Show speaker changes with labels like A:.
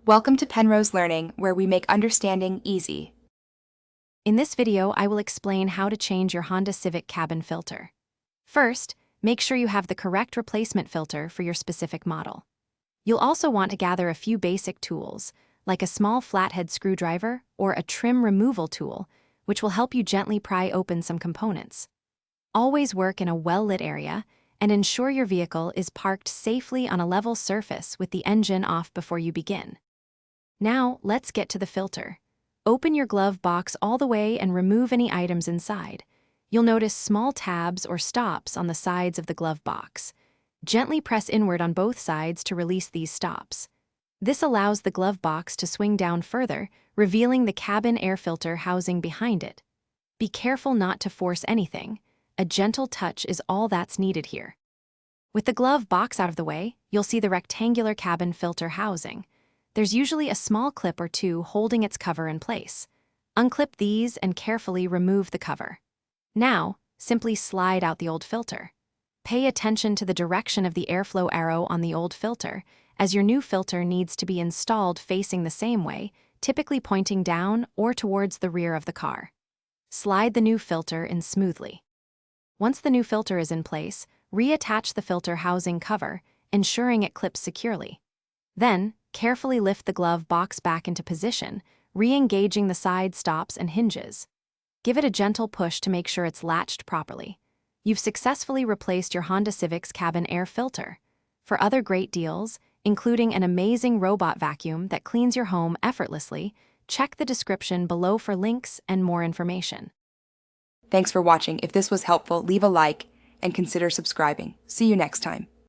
A: Welcome to Penrose Learning, where we make understanding easy.
B: In this video, I will explain how to change your Honda Civic cabin filter. First, make sure you have the correct replacement filter for your specific model. You'll also want to gather a few basic tools, like a small flathead screwdriver or a trim removal tool, which will help you gently pry open some components. Always work in a well-lit area, and ensure your vehicle is parked safely on a level surface with the engine off before you begin. Now, let's get to the filter. Open your glove box all the way and remove any items inside. You'll notice small tabs or stops on the sides of the glove box. Gently press inward on both sides to release these stops. This allows the glove box to swing down further, revealing the cabin air filter housing behind it. Be careful not to force anything. A gentle touch is all that's needed here. With the glove box out of the way, you'll see the rectangular cabin filter housing. There's usually a small clip or two holding its cover in place. Unclip these and carefully remove the cover. Now, simply slide out the old filter. Pay attention to the direction of the airflow arrow on the old filter, as your new filter needs to be installed facing the same way, typically pointing down or towards the rear of the car. Slide the new filter in smoothly. Once the new filter is in place, reattach the filter housing cover, ensuring it clips securely. Then, carefully lift the glove box back into position, re-engaging the side stops and hinges. Give it a gentle push to make sure it's latched properly. You've successfully replaced your Honda Civic's cabin air filter. For other great deals, including an amazing robot vacuum that cleans your home effortlessly, check the description below for links and more information.
A: Thanks for watching. If this was helpful, leave a like and consider subscribing. See you next time.